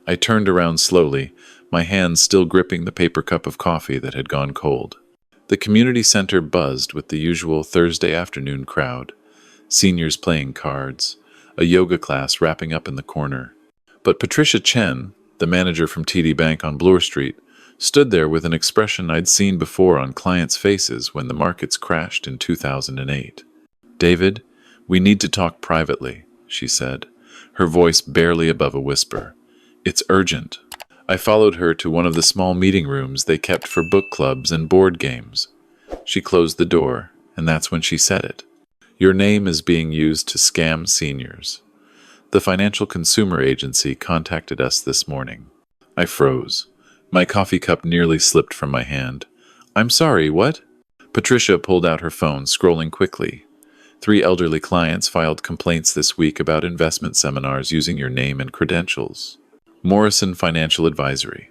I turned around slowly, my hands still gripping the paper cup of coffee that had gone cold. The community center buzzed with the usual Thursday afternoon crowd, seniors playing cards, a yoga class wrapping up in the corner. But Patricia Chen, the manager from TD Bank on Bloor Street, stood there with an expression I'd seen before on clients' faces when the markets crashed in 2008. "David, we need to talk privately," she said, her voice barely above a whisper. "It's urgent." I followed her to one of the small meeting rooms they kept for book clubs and board games. She closed the door, and that's when she said it. "Your name is being used to scam seniors. The Financial Consumer Agency contacted us this morning." I froze. My coffee cup nearly slipped from my hand. "I'm sorry, what?" Patricia pulled out her phone, scrolling quickly. 3 elderly clients filed complaints this week about investment seminars using your name and credentials. Morrison Financial Advisory.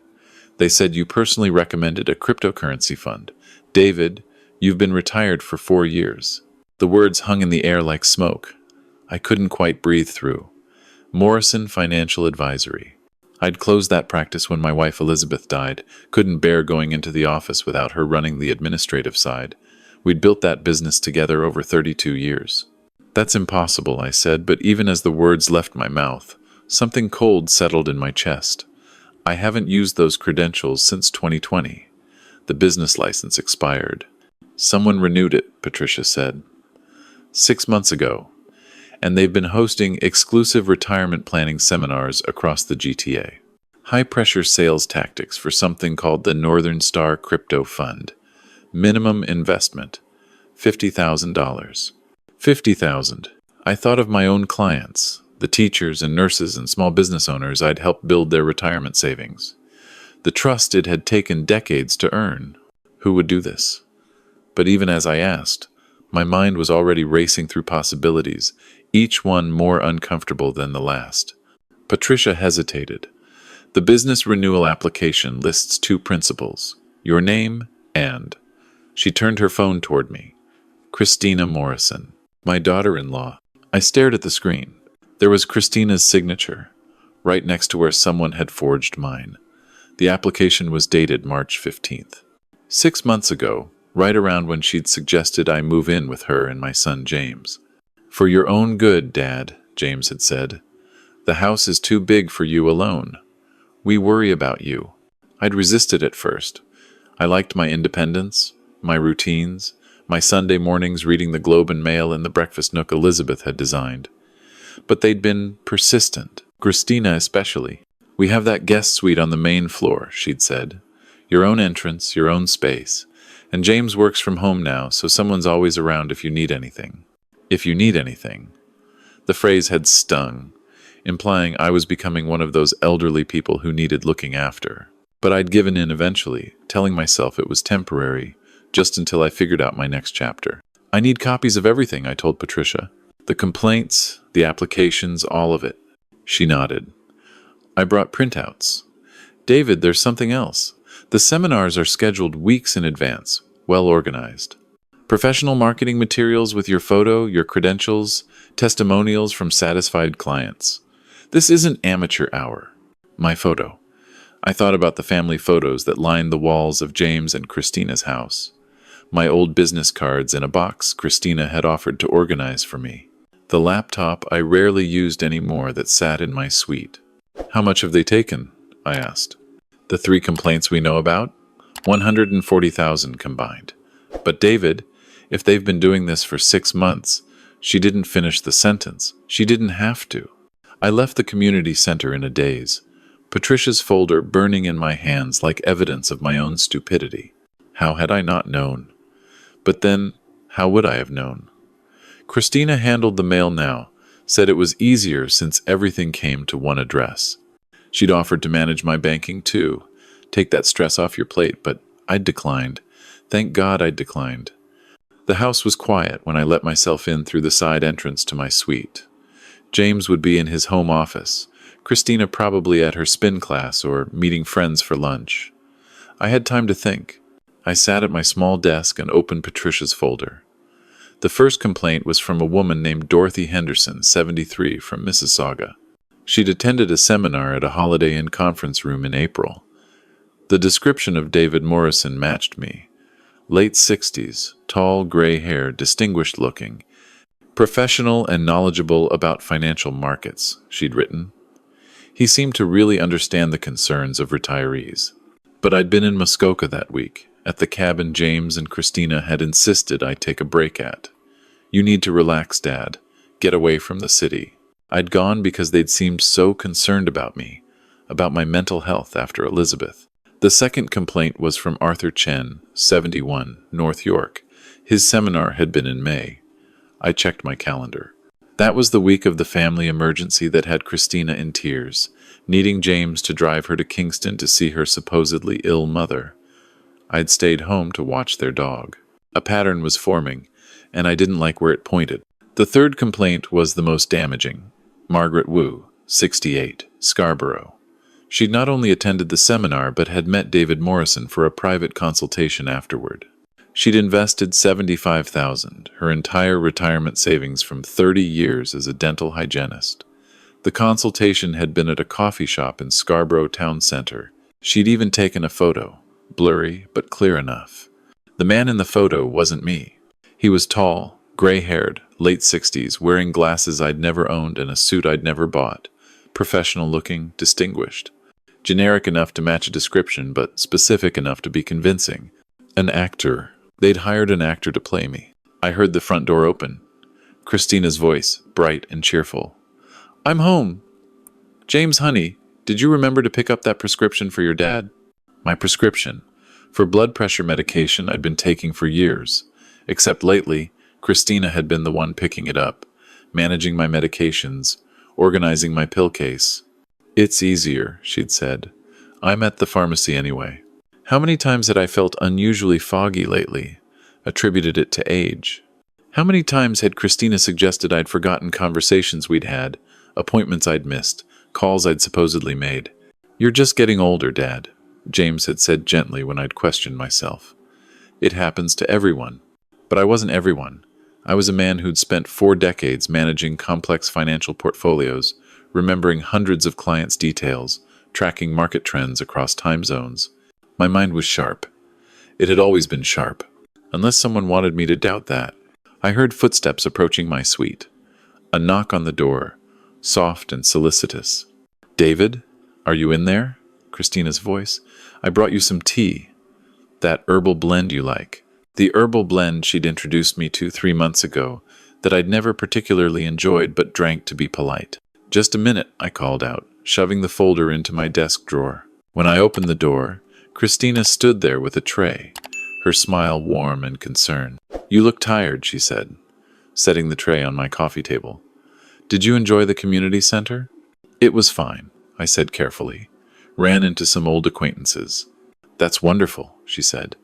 They said you personally recommended a cryptocurrency fund. David, you've been retired for 4 years. The words hung in the air like smoke. I couldn't quite breathe through. Morrison Financial Advisory. I'd closed that practice when my wife Elizabeth died, couldn't bear going into the office without her running the administrative side. We'd built that business together over 32 years. "That's impossible," I said, but even as the words left my mouth, something cold settled in my chest. I haven't used those credentials since 2020. The business license expired. "Someone renewed it," Patricia said. 6 months ago. And they've been hosting exclusive retirement planning seminars across the GTA. High-pressure sales tactics for something called the Northern Star Crypto Fund. Minimum investment, $50,000. $50,000. I thought of my own clients, the teachers and nurses and small business owners I'd helped build their retirement savings. The trust it had taken decades to earn. Who would do this? But even as I asked, my mind was already racing through possibilities, each one more uncomfortable than the last. Patricia hesitated. The business renewal application lists 2 principles, your name and. She turned her phone toward me. Christina Morrison, my daughter-in-law. I stared at the screen. There was Christina's signature, right next to where someone had forged mine. The application was dated March 15th. 6 months ago, right around when she'd suggested I move in with her and my son James. "For your own good, Dad," James had said. "The house is too big for you alone. We worry about you." I'd resisted at first. I liked my independence, my routines, my Sunday mornings reading the Globe and Mail in the breakfast nook Elizabeth had designed. But they'd been persistent, Christina especially. "We have that guest suite on the main floor," she'd said. "Your own entrance, your own space. And James works from home now, so someone's always around if you need anything." If you need anything. The phrase had stung, implying I was becoming one of those elderly people who needed looking after. But I'd given in eventually, telling myself it was temporary, just until I figured out my next chapter. "I need copies of everything," I told Patricia. "The complaints, the applications, all of it." She nodded. "I brought printouts." "David, there's something else. The seminars are scheduled weeks in advance, well organized. Professional marketing materials with your photo, your credentials, testimonials from satisfied clients. This isn't amateur hour." My photo. I thought about the family photos that lined the walls of James and Christina's house. My old business cards in a box Christina had offered to organize for me. The laptop I rarely used anymore that sat in my suite. "How much have they taken?" I asked. "The 3 complaints we know about? 140,000 combined. But David, if they've been doing this for 6 months," she didn't finish the sentence. She didn't have to. I left the community center in a daze, Patricia's folder burning in my hands like evidence of my own stupidity. How had I not known? But then, how would I have known? Christina handled the mail now, said it was easier since everything came to one address. She'd offered to manage my banking too, take that stress off your plate, but I'd declined. Thank God I'd declined. The house was quiet when I let myself in through the side entrance to my suite. James would be in his home office, Christina probably at her spin class or meeting friends for lunch. I had time to think. I sat at my small desk and opened Patricia's folder. The first complaint was from a woman named Dorothy Henderson, 73, from Mississauga. She'd attended a seminar at a Holiday Inn conference room in April. The description of David Morrison matched me. Late 60s, tall, gray hair, distinguished looking, professional and knowledgeable about financial markets, she'd written. He seemed to really understand the concerns of retirees. But I'd been in Muskoka that week, at the cabin James and Christina had insisted I take a break at. You need to relax, Dad. Get away from the city. I'd gone because they'd seemed so concerned about me, about my mental health after Elizabeth. The second complaint was from Arthur Chen, 71, North York. His seminar had been in May. I checked my calendar. That was the week of the family emergency that had Christina in tears, needing James to drive her to Kingston to see her supposedly ill mother. I'd stayed home to watch their dog. A pattern was forming, and I didn't like where it pointed. The third complaint was the most damaging. Margaret Wu, 68, Scarborough. She'd not only attended the seminar but had met David Morrison for a private consultation afterward. She'd invested $75,000, her entire retirement savings from 30 years as a dental hygienist. The consultation had been at a coffee shop in Scarborough Town Center. She'd even taken a photo, blurry but clear enough. The man in the photo wasn't me. He was tall, gray-haired, late 60s, wearing glasses I'd never owned and a suit I'd never bought. Professional-looking, distinguished. Generic enough to match a description, but specific enough to be convincing. An actor. They'd hired an actor to play me. I heard the front door open. Christina's voice, bright and cheerful. "I'm home. James, honey, did you remember to pick up that prescription for your dad?" My prescription. For blood pressure medication I'd been taking for years. Except lately, Christina had been the one picking it up, managing my medications, organizing my pill case. "It's easier," she'd said. "I'm at the pharmacy anyway." How many times had I felt unusually foggy lately? Attributed it to age. How many times had Christina suggested I'd forgotten conversations we'd had, appointments I'd missed, calls I'd supposedly made? "You're just getting older, Dad," James had said gently when I'd questioned myself. "It happens to everyone." But I wasn't everyone. I was a man who'd spent 4 decades managing complex financial portfolios, remembering hundreds of clients' details, tracking market trends across time zones. My mind was sharp. It had always been sharp, unless someone wanted me to doubt that. I heard footsteps approaching my suite. A knock on the door, soft and solicitous. "David, are you in there?" Christina's voice. "I brought you some tea. That herbal blend you like." The herbal blend she'd introduced me to 3 months ago, that I'd never particularly enjoyed but drank to be polite. "Just a minute," I called out, shoving the folder into my desk drawer. When I opened the door, Christina stood there with a tray, her smile warm and concerned. "You look tired," she said, setting the tray on my coffee table. "Did you enjoy the community center?" "It was fine," I said carefully. "Ran into some old acquaintances." "That's wonderful," she said.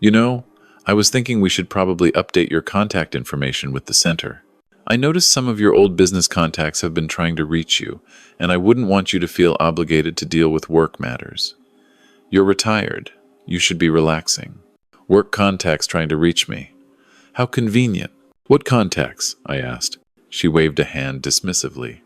"You know, I was thinking we should probably update your contact information with the center. I noticed some of your old business contacts have been trying to reach you, and I wouldn't want you to feel obligated to deal with work matters. You're retired. You should be relaxing. Work contacts trying to reach me. How convenient." "What contacts?" I asked. She waved a hand dismissively.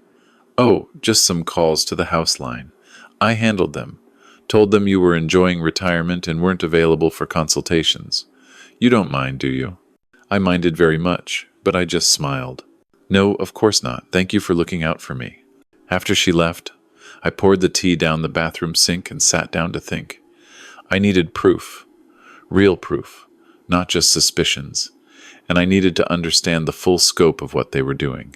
"Oh, just some calls to the house line. I handled them. Told them you were enjoying retirement and weren't available for consultations. You don't mind, do you?" I minded very much, but I just smiled. "No, of course not. Thank you for looking out for me." After she left, I poured the tea down the bathroom sink and sat down to think. I needed proof. Real proof, not just suspicions. And I needed to understand the full scope of what they were doing.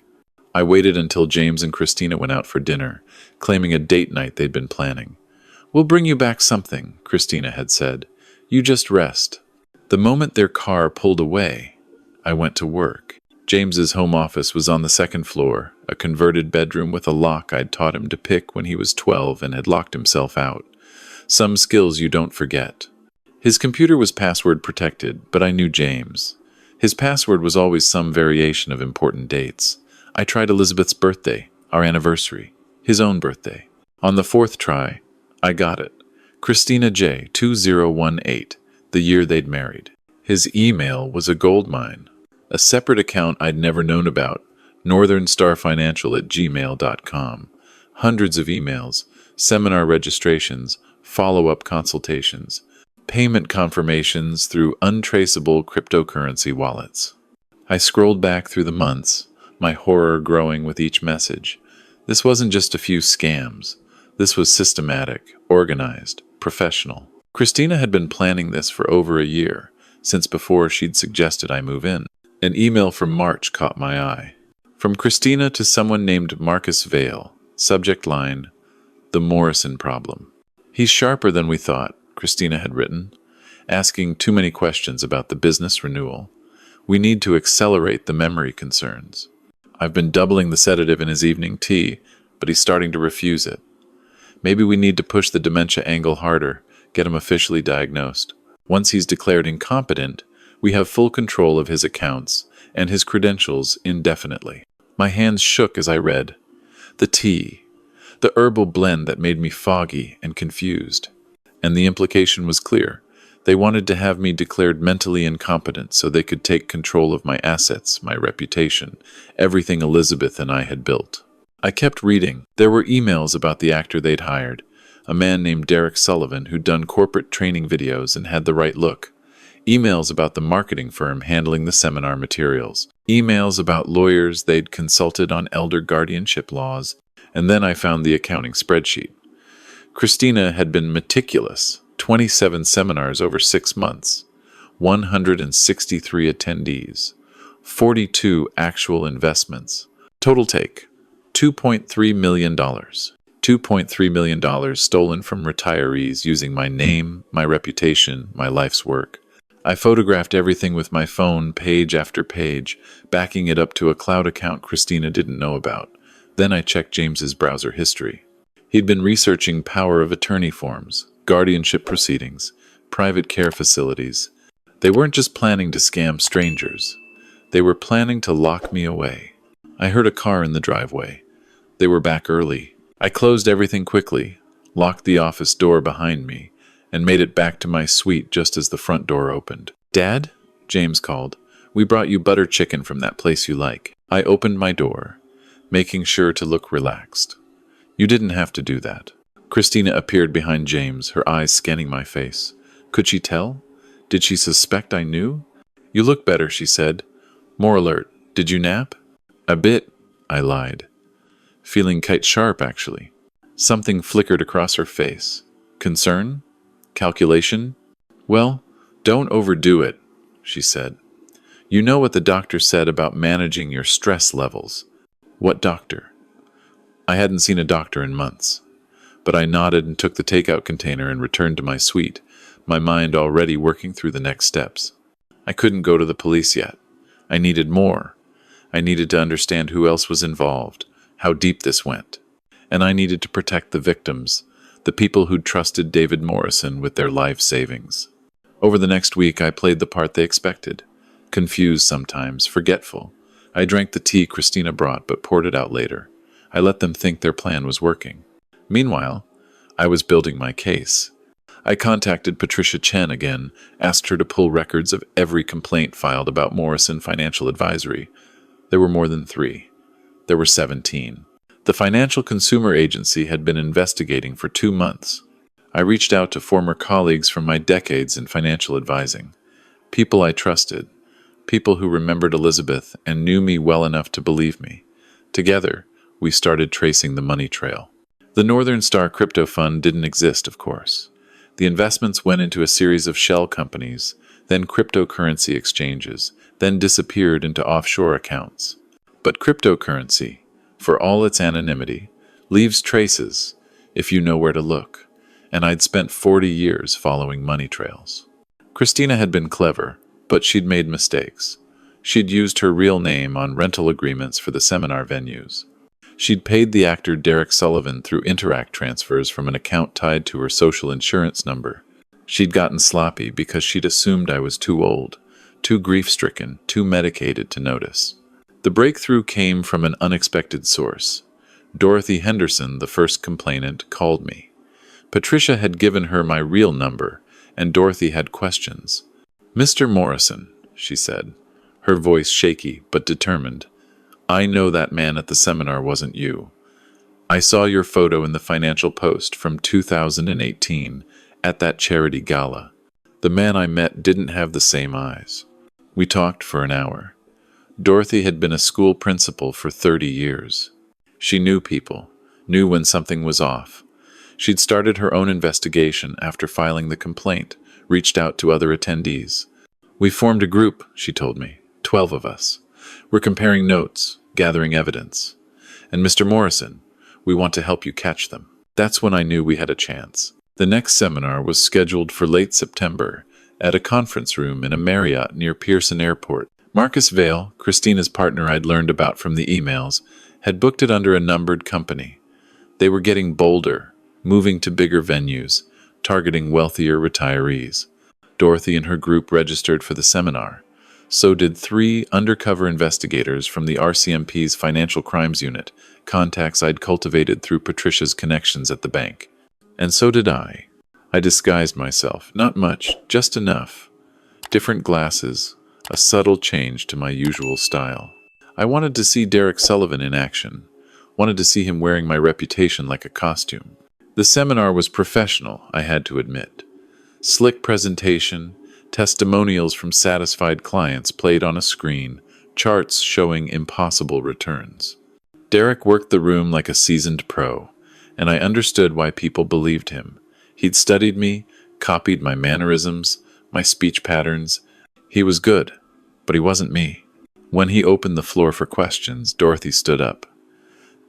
I waited until James and Christina went out for dinner, claiming a date night they'd been planning. "We'll bring you back something," Christina had said. "You just rest." The moment their car pulled away, I went to work. James's home office was on the second floor, a converted bedroom with a lock I'd taught him to pick when he was 12 and had locked himself out. Some skills you don't forget. His computer was password protected, but I knew James. His password was always some variation of important dates. I tried Elizabeth's birthday, our anniversary, his own birthday. On the 4th try, I got it. Christina J. 2018, the year they'd married. His email was a goldmine. A separate account I'd never known about, northernstarfinancial@gmail.com. Hundreds of emails, seminar registrations, follow-up consultations, payment confirmations through untraceable cryptocurrency wallets. I scrolled back through the months, my horror growing with each message. This wasn't just a few scams. This was systematic, organized, professional. Christina had been planning this for over a year, since before she'd suggested I move in. An email from March caught my eye. From Christina to someone named Marcus Vale. Subject line, "The Morrison Problem." "He's sharper than we thought," Christina had written, asking too many questions about the business renewal. "We need to accelerate the memory concerns. I've been doubling the sedative in his evening tea, but he's starting to refuse it. Maybe we need to push the dementia angle harder, get him officially diagnosed. Once he's declared incompetent, we have full control of his accounts and his credentials indefinitely." My hands shook as I read. The tea, the herbal blend that made me foggy and confused. And the implication was clear. They wanted to have me declared mentally incompetent so they could take control of my assets, my reputation, everything Elizabeth and I had built. I kept reading. There were emails about the actor they'd hired, a man named Derek Sullivan who'd done corporate training videos and had the right look. Emails about the marketing firm handling the seminar materials. Emails about lawyers they'd consulted on elder guardianship laws. And then I found the accounting spreadsheet. Christina had been meticulous. 27 seminars over 6 months. 163 attendees. 42 actual investments. Total take, $2.3 million. $2.3 million stolen from retirees using my name, my reputation, my life's work. I photographed everything with my phone, page after page, backing it up to a cloud account Christina didn't know about. Then I checked James's browser history. He'd been researching power of attorney forms, guardianship proceedings, private care facilities. They weren't just planning to scam strangers. They were planning to lock me away. I heard a car in the driveway. They were back early. I closed everything quickly, locked the office door behind me, and made it back to my suite just as the front door opened. "Dad?" James called. "We brought you butter chicken from that place you like." I opened my door, making sure to look relaxed. "You didn't have to do that." Christina appeared behind James, her eyes scanning my face. Could she tell? Did she suspect I knew? "You look better," she said. "More alert. Did you nap?" "A bit," I lied. "Feeling quite sharp, actually." Something flickered across her face. Concern? Calculation? "Well, don't overdo it," she said. "You know what the doctor said about managing your stress levels." "What doctor?" I hadn't seen a doctor in months. But I nodded and took the takeout container and returned to my suite, my mind already working through the next steps. I couldn't go to the police yet. I needed more. I needed to understand who else was involved, how deep this went. And I needed to protect the victims, the people who'd trusted David Morrison with their life savings. Over the next week, I played the part they expected. Confused sometimes, forgetful. I drank the tea Christina brought, but poured it out later. I let them think their plan was working. Meanwhile, I was building my case. I contacted Patricia Chen again, asked her to pull records of every complaint filed about Morrison Financial Advisory. There were more than 3. There were 17. The Financial Consumer Agency had been investigating for 2 months. I reached out to former colleagues from my decades in financial advising. People I trusted. People who remembered Elizabeth and knew me well enough to believe me. Together, we started tracing the money trail. The Northern Star Crypto Fund didn't exist, of course. The investments went into a series of shell companies, then cryptocurrency exchanges, then disappeared into offshore accounts. But cryptocurrency, for all its anonymity, leaves traces if you know where to look, and I'd spent 40 years following money trails. Christina had been clever, but she'd made mistakes. She'd used her real name on rental agreements for the seminar venues. She'd paid the actor Derek Sullivan through Interact transfers from an account tied to her social insurance number. She'd gotten sloppy because she'd assumed I was too old, too grief-stricken, too medicated to notice. The breakthrough came from an unexpected source. Dorothy Henderson, the first complainant, called me. Patricia had given her my real number, and Dorothy had questions. "Mr. Morrison," she said, her voice shaky but determined, "I know that man at the seminar wasn't you. I saw your photo in the Financial Post from 2018 at that charity gala. The man I met didn't have the same eyes. We talked for an hour. Dorothy had been a school principal for 30 years. She knew people, knew when something was off. She'd started her own investigation after filing the complaint, reached out to other attendees. We formed a group, she told me, 12 of us. We're comparing notes, gathering evidence. And Mr. Morrison, we want to help you catch them. That's when I knew we had a chance. The next seminar was scheduled for late September at a conference room in a Marriott near Pearson Airport. Marcus Vale, Christina's partner I'd learned about from the emails, had booked it under a numbered company. They were getting bolder, moving to bigger venues, targeting wealthier retirees. Dorothy and her group registered for the seminar. So did 3 undercover investigators from the RCMP's Financial Crimes Unit, contacts I'd cultivated through Patricia's connections at the bank. And so did I. I disguised myself, not much, just enough. Different glasses, a subtle change to my usual style. I wanted to see Derek Sullivan in action, wanted to see him wearing my reputation like a costume. The seminar was professional, I had to admit. Slick presentation, testimonials from satisfied clients played on a screen, charts showing impossible returns. Derek worked the room like a seasoned pro, and I understood why people believed him. He'd studied me, copied my mannerisms, my speech patterns. He was good, but he wasn't me. When he opened the floor for questions, Dorothy stood up.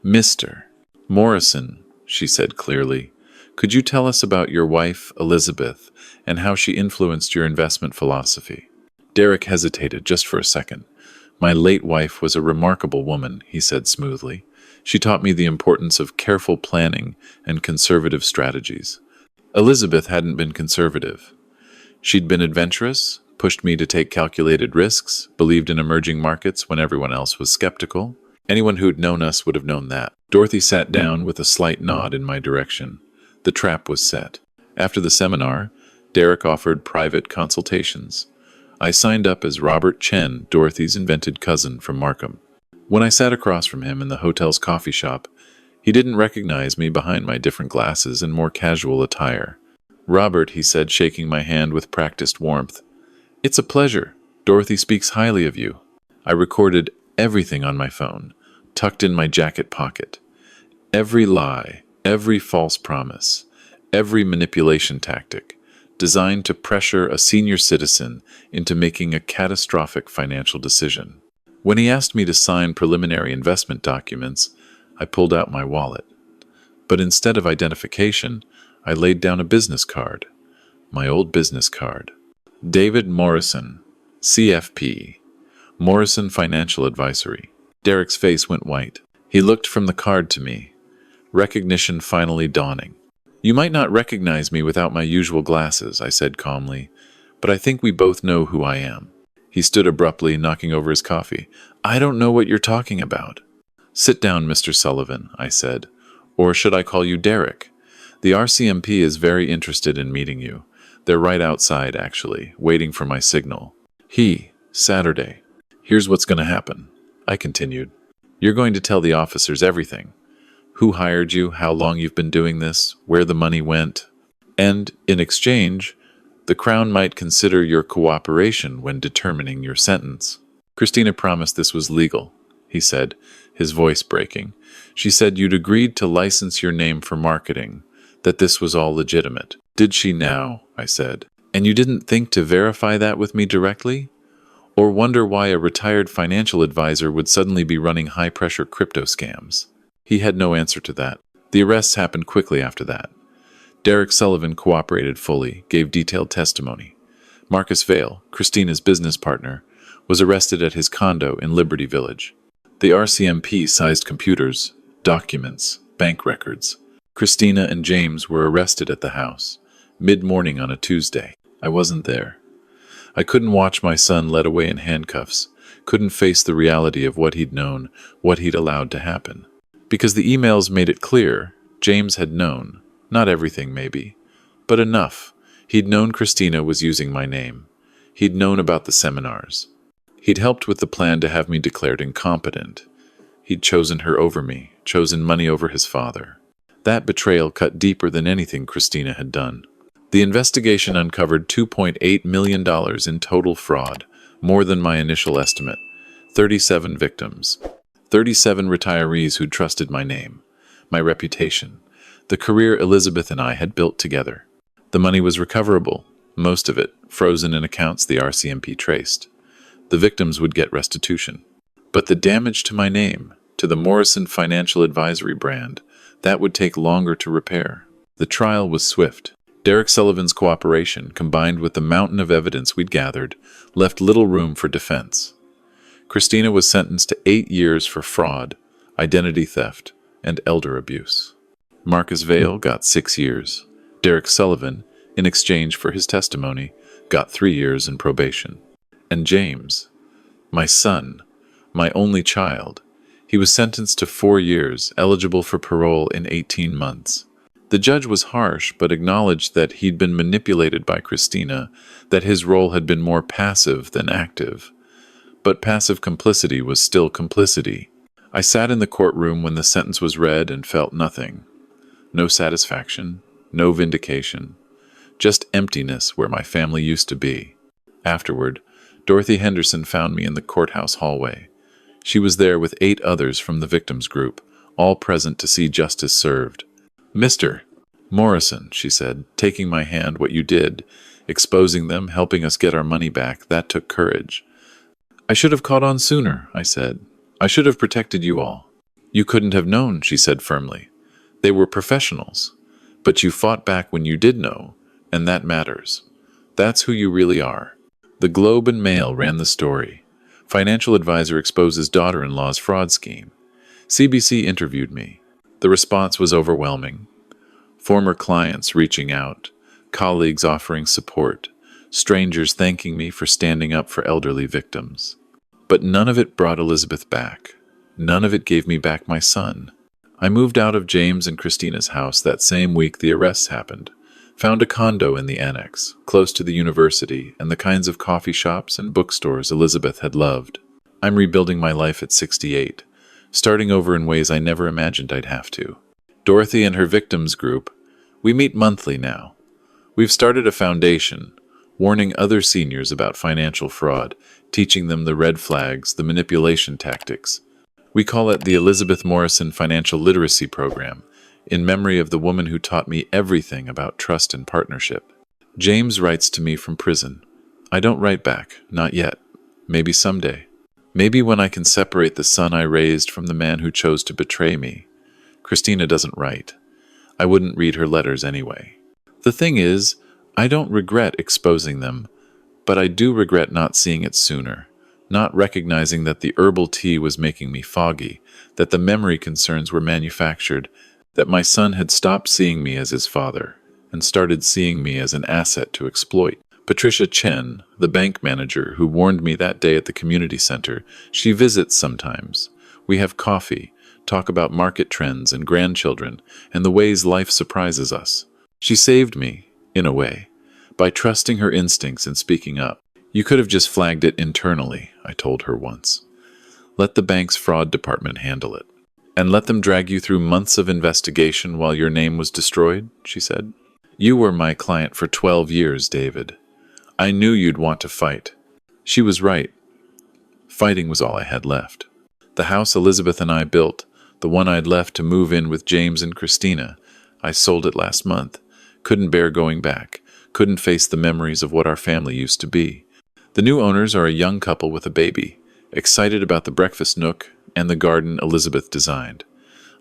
"Mr. Morrison," she said clearly, "could you tell us about your wife, Elizabeth, and how she influenced your investment philosophy?" Derek hesitated just for a second. "My late wife was a remarkable woman," he said smoothly. "She taught me the importance of careful planning and conservative strategies. Elizabeth hadn't been conservative. She'd been adventurous, pushed me to take calculated risks, believed in emerging markets when everyone else was skeptical. Anyone who'd known us would have known that." Dorothy sat down with a slight nod in my direction. The trap was set. After the seminar, Derek offered private consultations. I signed up as Robert Chen, Dorothy's invented cousin from Markham. When I sat across from him in the hotel's coffee shop, he didn't recognize me behind my different glasses and more casual attire. "Robert," he said, shaking my hand with practiced warmth, "it's a pleasure. Dorothy speaks highly of you." I recorded everything on my phone, tucked in my jacket pocket. Every lie, every false promise, every manipulation tactic, designed to pressure a senior citizen into making a catastrophic financial decision. When he asked me to sign preliminary investment documents, I pulled out my wallet. But instead of identification, I laid down a business card. My old business card. David Morrison, CFP. Morrison Financial Advisory. Derek's face went white. He looked from the card to me. Recognition finally dawning. "You might not recognize me without my usual glasses," I said calmly, "but I think we both know who I am." He stood abruptly, knocking over his coffee. "I don't know what you're talking about." "Sit down, Mr. Sullivan," I said. "Or should I call you Derek? The RCMP is very interested in meeting you. They're right outside, actually, waiting for my signal." Saturday. "Here's what's going to happen," I continued. "You're going to tell the officers everything. Who hired you, how long you've been doing this, where the money went. And, in exchange, the Crown might consider your cooperation when determining your sentence." "Christina promised this was legal," he said, his voice breaking. "She said you'd agreed to license your name for marketing, that this was all legitimate." "Did she now?" I said. "And you didn't think to verify that with me directly? Or wonder why a retired financial advisor would suddenly be running high-pressure crypto scams?" He had no answer to that. The arrests happened quickly after that. Derek Sullivan cooperated fully, gave detailed testimony. Marcus Vale, Christina's business partner, was arrested at his condo in Liberty Village. The RCMP seized computers, documents, bank records. Christina and James were arrested at the house, mid-morning on a Tuesday. I wasn't there. I couldn't watch my son led away in handcuffs, couldn't face the reality of what he'd known, what he'd allowed to happen. Because the emails made it clear, James had known, not everything maybe, but enough. He'd known Christina was using my name. He'd known about the seminars. He'd helped with the plan to have me declared incompetent. He'd chosen her over me, chosen money over his father. That betrayal cut deeper than anything Christina had done. The investigation uncovered $2.8 million in total fraud, more than my initial estimate. 37 victims. 37 retirees who'd trusted my name, my reputation, the career Elizabeth and I had built together. The money was recoverable, most of it frozen in accounts the RCMP traced. The victims would get restitution. But the damage to my name, to the Morrison Financial Advisory brand, that would take longer to repair. The trial was swift. Derek Sullivan's cooperation, combined with the mountain of evidence we'd gathered, left little room for defense. Christina was sentenced to 8 years for fraud, identity theft, and elder abuse. Marcus Vale got 6 years. Derek Sullivan, in exchange for his testimony, got 3 years in probation. And James, my son, my only child, he was sentenced to 4 years, eligible for parole in 18 months. The judge was harsh, but acknowledged that he'd been manipulated by Christina, that his role had been more passive than active. But passive complicity was still complicity. I sat in the courtroom when the sentence was read and felt nothing. No satisfaction, no vindication, just emptiness where my family used to be. Afterward, Dorothy Henderson found me in the courthouse hallway. She was there with 8 others from the victims group, all present to see justice served. "Mr. Morrison," she said, taking my hand, "what you did, exposing them, helping us get our money back, that took courage." "I should have caught on sooner," I said. "I should have protected you all." "You couldn't have known," she said firmly. "They were professionals. But you fought back when you did know, and that matters. That's who you really are." The Globe and Mail ran the story. Financial advisor exposes daughter-in-law's fraud scheme. CBC interviewed me. The response was overwhelming. Former clients reaching out, colleagues offering support, strangers thanking me for standing up for elderly victims. But none of it brought Elizabeth back. None of it gave me back my son. I moved out of James and Christina's house that same week the arrests happened. Found a condo in the annex, close to the university and the kinds of coffee shops and bookstores Elizabeth had loved. I'm rebuilding my life at 68, starting over in ways I never imagined I'd have to. Dorothy and her victims group, we meet monthly now. We've started a foundation, warning other seniors about financial fraud, teaching them the red flags, the manipulation tactics. We call it the Elizabeth Morrison Financial Literacy Program, in memory of the woman who taught me everything about trust and partnership. James writes to me from prison. I don't write back, not yet. Maybe someday. Maybe when I can separate the son I raised from the man who chose to betray me. Christina doesn't write. I wouldn't read her letters anyway. The thing is, I don't regret exposing them, but I do regret not seeing it sooner, not recognizing that the herbal tea was making me foggy, that the memory concerns were manufactured, that my son had stopped seeing me as his father and started seeing me as an asset to exploit. Patricia Chen, the bank manager who warned me that day at the community center, she visits sometimes. We have coffee, talk about market trends and grandchildren and the ways life surprises us. She saved me, in a way, by trusting her instincts and speaking up. You could have just flagged it internally, I told her once. Let the bank's fraud department handle it. And let them drag you through months of investigation while your name was destroyed, she said. You were my client for 12 years, David. I knew you'd want to fight. She was right. Fighting was all I had left. The house Elizabeth and I built, the one I'd left to move in with James and Christina, I sold it last month. Couldn't bear going back. Couldn't face the memories of what our family used to be. The new owners are a young couple with a baby, excited about the breakfast nook and the garden Elizabeth designed.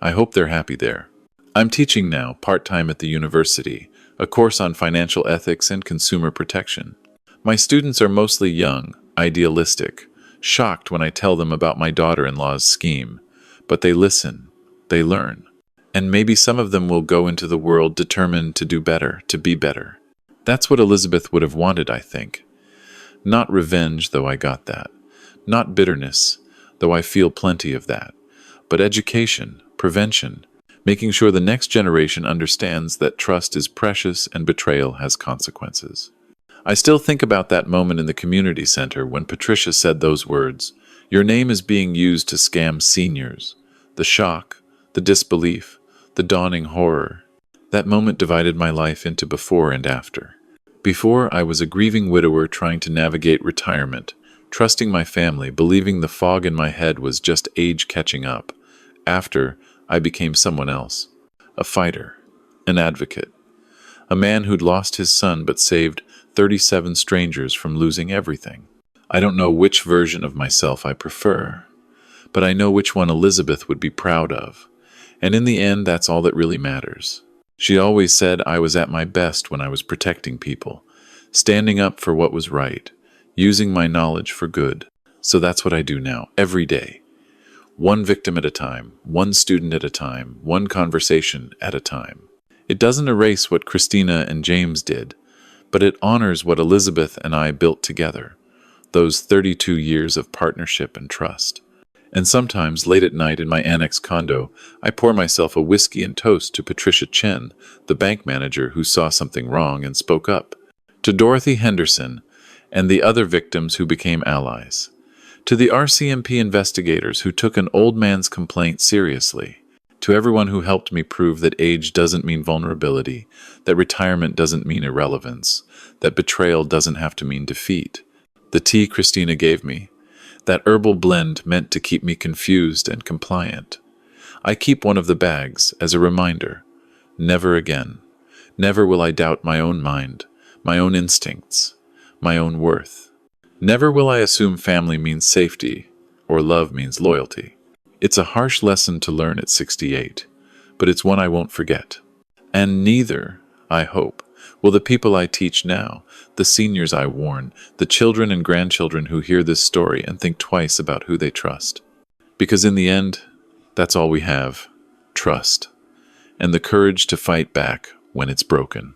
I hope they're happy there. I'm teaching now, part-time at the university, a course on financial ethics and consumer protection. My students are mostly young, idealistic, shocked when I tell them about my daughter-in-law's scheme. But they listen, they learn. And maybe some of them will go into the world determined to do better, to be better. That's what Elizabeth would have wanted, I think. Not revenge, though I got that. Not bitterness, though I feel plenty of that. But education, prevention, making sure the next generation understands that trust is precious and betrayal has consequences. I still think about that moment in the community center when Patricia said those words, Your name is being used to scam seniors. The shock, the disbelief, the dawning horror. That moment divided my life into before and after. Before, I was a grieving widower trying to navigate retirement, trusting my family, believing the fog in my head was just age catching up. After, I became someone else. A fighter. An advocate. A man who'd lost his son but saved 37 strangers from losing everything. I don't know which version of myself I prefer, but I know which one Elizabeth would be proud of. And in the end, that's all that really matters. She always said I was at my best when I was protecting people, standing up for what was right, using my knowledge for good. So that's what I do now, every day. One victim at a time, one student at a time, one conversation at a time. It doesn't erase what Christina and James did, but it honors what Elizabeth and I built together, those 32 years of partnership and trust. And sometimes, late at night in my annex condo, I pour myself a whiskey and toast to Patricia Chen, the bank manager who saw something wrong and spoke up, to Dorothy Henderson, and the other victims who became allies, to the RCMP investigators who took an old man's complaint seriously, to everyone who helped me prove that age doesn't mean vulnerability, that retirement doesn't mean irrelevance, that betrayal doesn't have to mean defeat. The tea Christina gave me, that herbal blend meant to keep me confused and compliant. I keep one of the bags as a reminder. Never again. Never will I doubt my own mind, my own instincts, my own worth. Never will I assume family means safety or love means loyalty. It's a harsh lesson to learn at 68, but it's one I won't forget. And neither, I hope, will the people I teach now, the seniors I warn, the children and grandchildren who hear this story and think twice about who they trust. Because in the end, that's all we have, trust, and the courage to fight back when it's broken.